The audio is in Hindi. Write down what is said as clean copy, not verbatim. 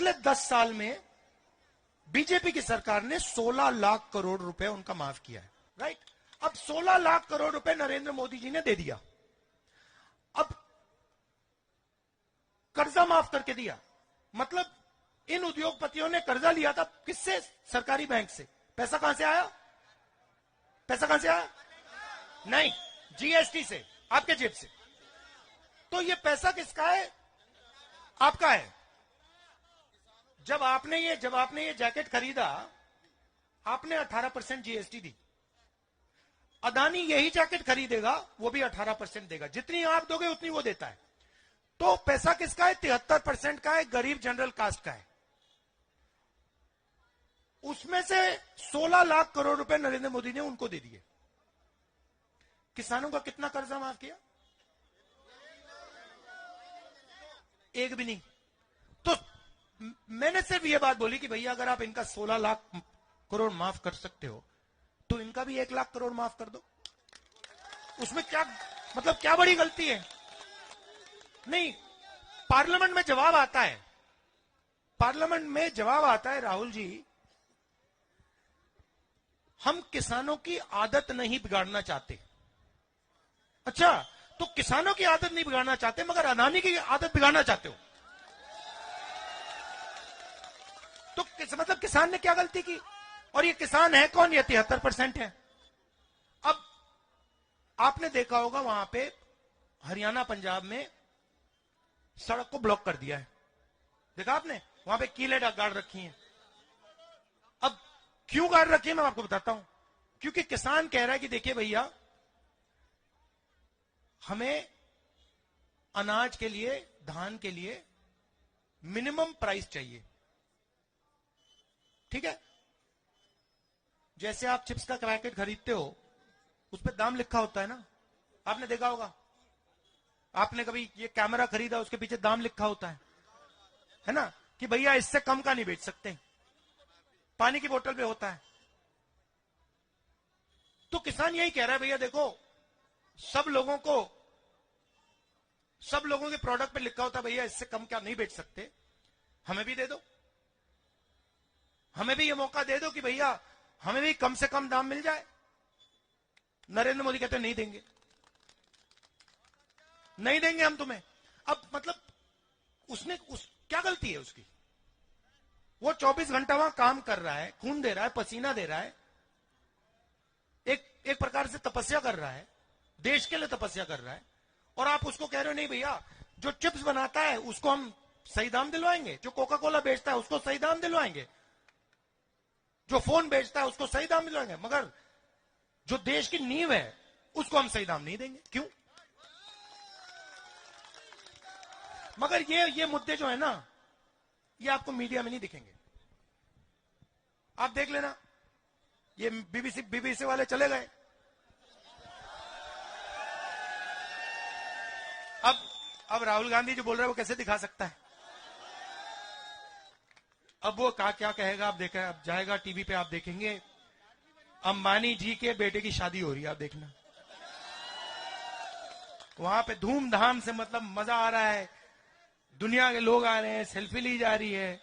पिछले 10 साल में बीजेपी की सरकार ने 16 लाख करोड़ रुपए उनका माफ किया है, राइट। अब 16 लाख करोड़ रुपए नरेंद्र मोदी जी ने दे दिया। अब कर्जा माफ करके दिया, मतलब इन उद्योगपतियों ने कर्जा लिया था किससे? सरकारी बैंक से। पैसा कहां से आया? पैसा कहां से आया? नहीं, जीएसटी से, आपके जेब से। तो ये पैसा किसका है? आपका है। जब आपने ये जैकेट खरीदा, आपने 18% जीएसटी दी। अदानी यही जैकेट खरीदेगा, वो भी 18% देगा। जितनी आप दोगे उतनी वो देता है। तो पैसा किसका है? 73% का है, गरीब जनरल कास्ट का है। उसमें से 16 लाख करोड़ रुपए नरेंद्र मोदी ने उनको दे दिए। किसानों का कितना कर्जा माफ किया? एक भी नहीं। तो मैंने सिर्फ ये बात बोली कि भैया अगर आप इनका 16 लाख करोड़ माफ कर सकते हो तो इनका भी 1 लाख करोड़ माफ कर दो। उसमें क्या मतलब, क्या बड़ी गलती है? नहीं, पार्लियामेंट में जवाब आता है। पार्लियामेंट में जवाब आता है, राहुल जी, हम किसानों की आदत नहीं बिगाड़ना चाहते। अच्छा, तो किसानों की आदत नहीं बिगाड़ना चाहते मगर अदानी की आदत बिगाड़ना चाहते हो। तो मतलब किसान ने क्या गलती की? और ये किसान है कौन? ये 73% है। अब आपने देखा होगा वहां पे हरियाणा पंजाब में सड़क को ब्लॉक कर दिया है, देखा आपने? वहां पे कीले गाड़ रखी हैं। अब क्यों गाड़ रखी है मैं आपको बताता हूं। क्योंकि किसान कह रहा है कि देखिए भैया, हमें अनाज के लिए, धान के लिए मिनिमम प्राइस चाहिए, ठीक है? जैसे आप चिप्स का पैकेट खरीदते हो, उस पर दाम लिखा होता है ना, आपने देखा होगा। आपने कभी ये कैमरा खरीदा, उसके पीछे दाम लिखा होता है ना, कि भैया इससे कम का नहीं बेच सकते। पानी की बोतल पे होता है। तो किसान यही कह रहा है, भैया देखो, सब लोगों के प्रोडक्ट पे लिखा होता है भैया इससे कम क्या नहीं बेच सकते, हमें भी दे दो, हमें भी ये मौका दे दो कि भैया हमें भी कम से कम दाम मिल जाए। नरेंद्र मोदी कहते नहीं देंगे, नहीं देंगे हम तुम्हें। अब मतलब क्या गलती है उसकी? वो 24 घंटा वहां काम कर रहा है, खून दे रहा है, पसीना दे रहा है, एक प्रकार से तपस्या कर रहा है, देश के लिए तपस्या कर रहा है, और आप उसको कह रहे हो नहीं भैया, जो चिप्स बनाता है उसको हम सही दाम दिलवाएंगे, जो कोका कोला बेचता है उसको सही दाम दिलवाएंगे, जो फोन बेचता है उसको सही दाम दिलवाएंगे, मगर जो देश की नींव है उसको हम सही दाम नहीं देंगे। क्यों? मगर ये मुद्दे जो है ना, ये आपको मीडिया में नहीं दिखेंगे। आप देख लेना, ये बीबीसी वाले चले गए। अब राहुल गांधी जो बोल रहा है वो कैसे दिखा सकता है? अब वो क्या कहेगा, आप देखा, अब जाएगा टीवी पे, आप देखेंगे अंबानी जी के बेटे की शादी हो रही है, आप देखना। वहां पे धूमधाम से, मतलब मजा आ रहा है, दुनिया के लोग आ रहे हैं, सेल्फी ली जा रही है।